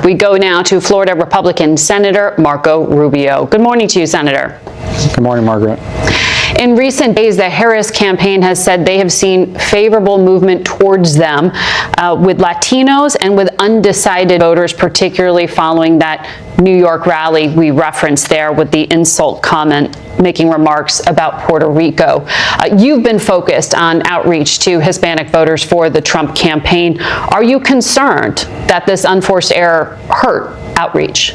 We go now to Florida Republican Senator Marco Rubio. Good morning to you, Senator. Good morning, Margaret. In recent days, the Harris campaign has said they have seen favorable movement towards them with Latinos and with undecided voters, particularly following that New York rally we referenced there with the insult comment making remarks about Puerto Rico. You've been focused on outreach to Hispanic voters for the Trump campaign. Are you concerned that this unforced error hurt outreach?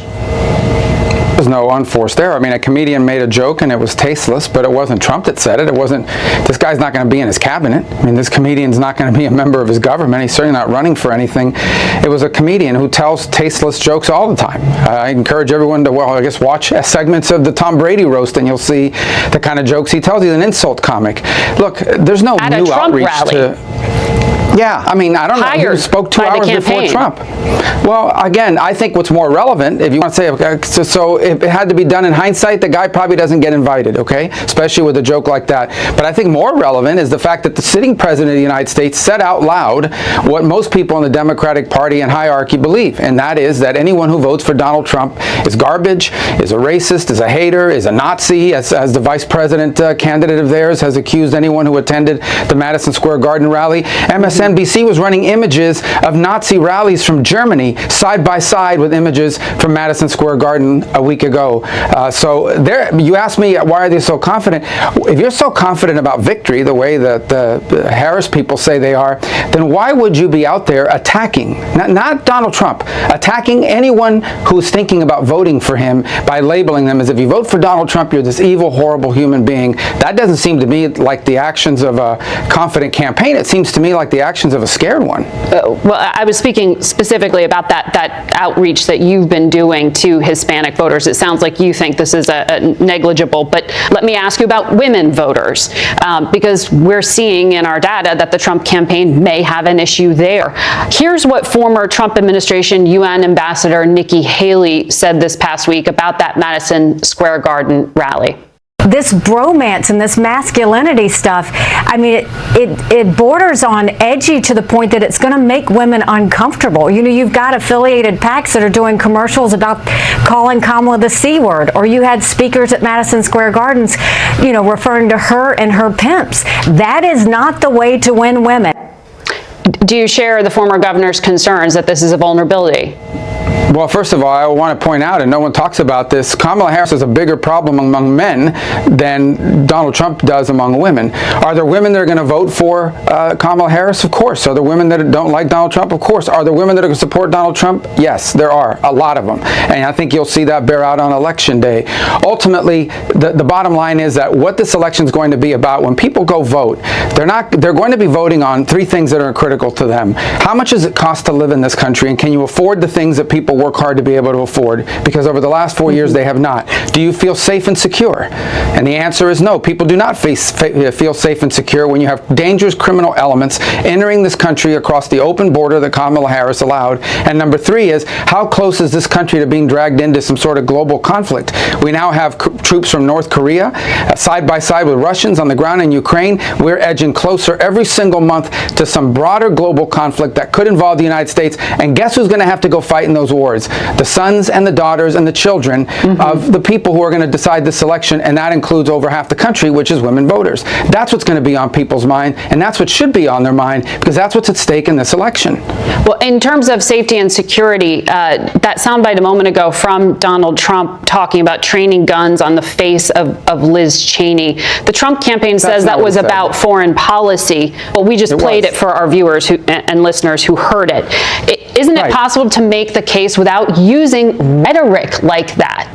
There's no unforced error. I mean, a comedian made a joke and it was tasteless, but it wasn't Trump that said it. It wasn't, this guy's not going to be in his cabinet. I mean, this comedian's not going to be a member of his government. He's certainly not running for anything. It was a comedian who tells tasteless jokes all the time. I encourage everyone to, well, I guess watch segments of the Tom Brady roast and you'll see the kind of jokes he tells. He's an insult comic. Look, there's no At new a Trump outreach rally. Yeah, I mean, I don't know. He spoke 2 hours before Trump. Well, again, I think what's more relevant, if you want to say, okay, so if it had to be done in hindsight, the guy probably doesn't get invited, okay? Especially with a joke like that. But I think more relevant is the fact that the sitting president of the United States said out loud what most people in the Democratic Party and hierarchy believe, and that is that anyone who votes for Donald Trump is garbage, is a racist, is a hater, is a Nazi, as the vice president candidate of theirs has accused anyone who attended the Madison Square Garden rally. MSNBC was running images of Nazi rallies from Germany side by side with images from Madison Square Garden a week ago. So there, you asked me why are they so confident? If you're so confident about victory, the way that the Harris people say they are, then why would you be out there attacking, not Donald Trump, attacking anyone who's thinking about voting for him by labeling them as if you vote for Donald Trump, you're this evil, horrible human being? That doesn't seem to me like the actions of a confident campaign. It seems to me like the actions of a scared one. Well, I was speaking specifically about that outreach that you've been doing to Hispanic voters. It sounds like you think this is a negligible, but let me ask you about women voters, because we're seeing in our data that the Trump campaign may have an issue there. Here's what former Trump administration UN Ambassador Nikki Haley said this past week about that Madison Square Garden rally. This bromance and this masculinity stuff, I mean, it borders on edgy to the point that it's going to make women uncomfortable. You know, you've got affiliated PACs that are doing commercials about calling Kamala the C word, or you had speakers at Madison Square Gardens, you know, referring to her and her pimps. That is not the way to win women. Do you share the former governor's concerns that this is a vulnerability? Well, first of all, I want to point out, and no one talks about this, Kamala Harris is a bigger problem among men than Donald Trump does among women. Are there women that are going to vote for Kamala Harris? Of course. Are there women that don't like Donald Trump? Of course. Are there women that are going to support Donald Trump? Yes, there are. A lot of them. And I think you'll see that bear out on Election Day. Ultimately, the bottom line is that what this election is going to be about, when people go vote, they're going to be voting on three things that are critical to them. How much does it cost to live in this country, and can you afford the things that people work hard to be able to afford? Because over the last 4 years they have not. Do you feel safe and secure? And the answer is no. People do not feel safe and secure when you have dangerous criminal elements entering this country across the open border that Kamala Harris allowed. And number three is, how close is this country to being dragged into some sort of global conflict? We now have troops from North Korea side by side with Russians on the ground in Ukraine. We're edging closer every single month to some broader global conflict that could involve the United States. And guess who's going to have to go fight in those wars? The sons and the daughters and the children of the people who are going to decide this election, and that includes over half the country, which is women voters. That's what's going to be on people's mind, and that's what should be on their mind, because that's what's at stake in this election. Well, in terms of safety and security, that soundbite a moment ago from Donald Trump talking about training guns on the face of Liz Cheney. The Trump campaign says that was about foreign policy. Well, we just played it for our viewers and listeners who heard it. Isn't it possible to make the case without using rhetoric like that?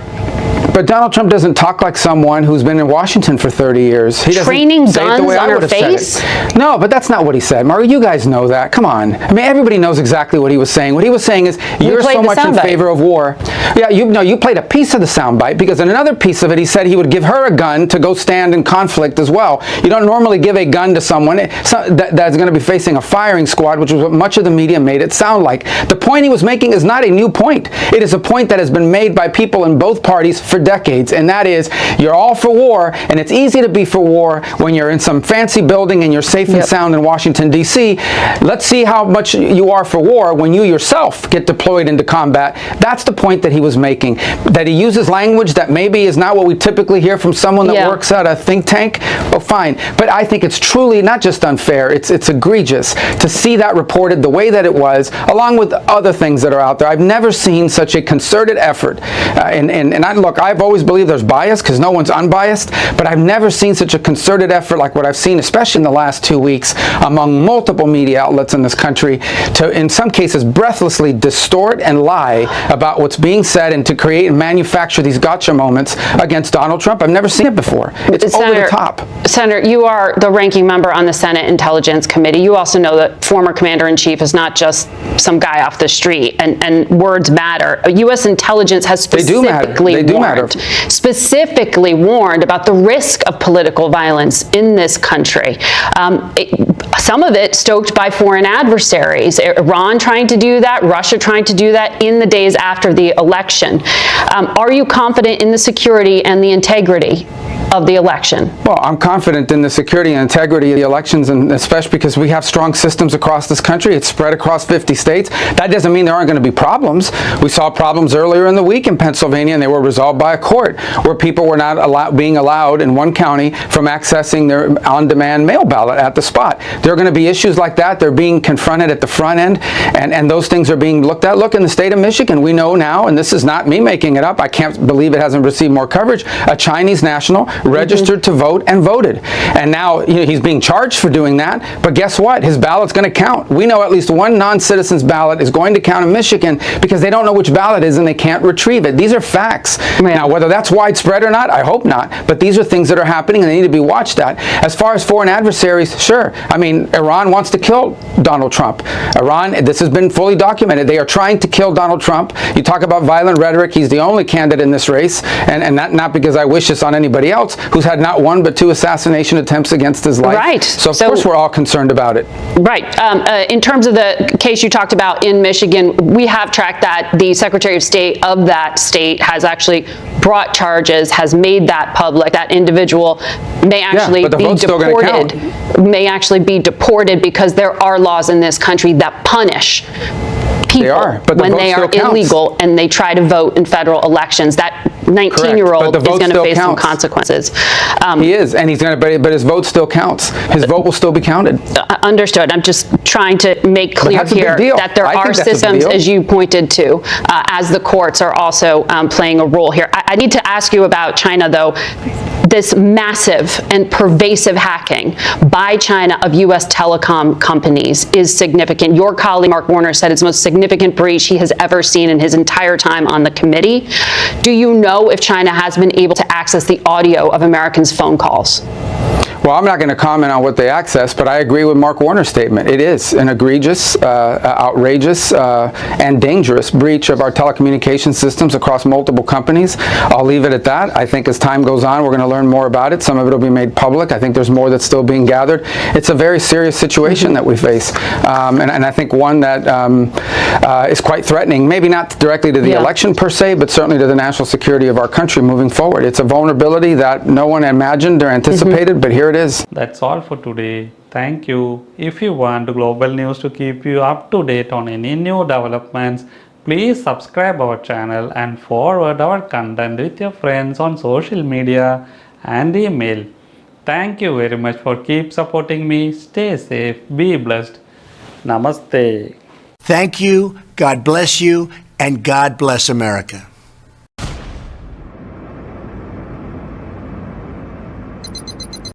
But Donald Trump doesn't talk like someone who's been in Washington for 30 years. He doesn't training say it the guns way on I her would have said face? it. No, but that's not what he said. Margaret, you guys know that. Come on. I mean, everybody knows exactly what he was saying. What he was saying is, you're so much in favor of war. Yeah, you played a piece of the soundbite, because in another piece of it, he said he would give her a gun to go stand in conflict as well. You don't normally give a gun to someone that's going to be facing a firing squad, which is what much of the media made it sound like. The point he was making is not a new point. It is a point that has been made by people in both parties for decades, and that is you're all for war, and it's easy to be for war when you're in some fancy building and you're safe and sound in Washington, D.C. Let's see how much you are for war when you yourself get deployed into combat. That's the point that he was making. That he uses language that maybe is not what we typically hear from someone that works at a think tank. Well, fine. But I think it's truly not just unfair, it's egregious to see that reported the way that it was, along with other things that are out there. I've never seen such a concerted effort. Look, I've always believed there's bias because no one's unbiased, but I've never seen such a concerted effort like what I've seen, especially in the last 2 weeks, among multiple media outlets in this country to, in some cases, breathlessly distort and lie about what's being said and to create and manufacture these gotcha moments against Donald Trump. I've never seen it before. It's over the top. Senator, you are the ranking member on the Senate Intelligence Committee. You also know that former Commander-in-Chief is not just some guy off the street, and words matter. U.S. intelligence has specifically warned about the risk of political violence in this country. Some of it stoked by foreign adversaries. Iran trying to do that, Russia trying to do that in the days after the election. Are you confident in the security and the integrity of the election? Well, I'm confident in the security and integrity of the elections, and especially because we have strong systems across this country. It's spread across 50 states. That doesn't mean there aren't going to be problems. We saw problems earlier in the week in Pennsylvania, and they were resolved by a court where people were not being allowed in one county from accessing their on-demand mail ballot at the spot. There are going to be issues like that. They're being confronted at the front end, and those things are being looked at. Look, in the state of Michigan, we know now, and this is not me making it up, I can't believe it hasn't received more coverage, a Chinese national registered to vote and voted. And now he's being charged for doing that, but guess what? His ballot's going to count. We know at least one non-citizen's ballot is going to count in Michigan because they don't know which ballot is and they can't retrieve it. These are facts. Right. Now, whether that's widespread or not, I hope not, but these are things that are happening and they need to be watched at. As far as foreign adversaries, sure. I mean, Iran wants to kill Donald Trump. Iran, this has been fully documented. They are trying to kill Donald Trump. You talk about violent rhetoric. He's the only candidate in this race, and not because I wish this on anybody else, who's had not one but two assassination attempts against his life. Right. So of course we're all concerned about it. Right. In terms of the case you talked about in Michigan, we have tracked that. The Secretary of State of that state has actually brought charges, has made that public. That individual may actually be deported. May actually be deported because there are laws in this country that punish people when they are illegal and they try to vote in federal elections. That 19-year-old is going to face some consequences. He is, and he's going to, but his vote still counts. His vote will still be counted. Understood. I'm just trying to make clear here that there are systems, as you pointed to, as the courts are also playing a role here. I need to ask you about China, though. This massive and pervasive hacking by China of U.S. telecom companies is significant. Your colleague, Mark Warner, said it's the most significant breach he has ever seen in his entire time on the committee. Do you know if China has been able to access the audio of Americans' phone calls? Well, I'm not going to comment on what they access, but I agree with Mark Warner's statement. It is an egregious, outrageous, and dangerous breach of our telecommunications systems across multiple companies. I'll leave it at that. I think as time goes on, we're going to learn more about it. Some of it will be made public. I think there's more that's still being gathered. It's a very serious situation that we face, and I think one that is quite threatening, maybe not directly to the election per se, but certainly to the national security of our country moving forward. It's a vulnerability that no one imagined or anticipated, but here it is. That's all for today. Thank you. If you want global news to keep you up to date on any new developments, please subscribe our channel and forward our content with your friends on social media and email. Thank you very much for keep supporting me. Stay safe, be blessed. Namaste. Thank you, God bless you, and God bless America.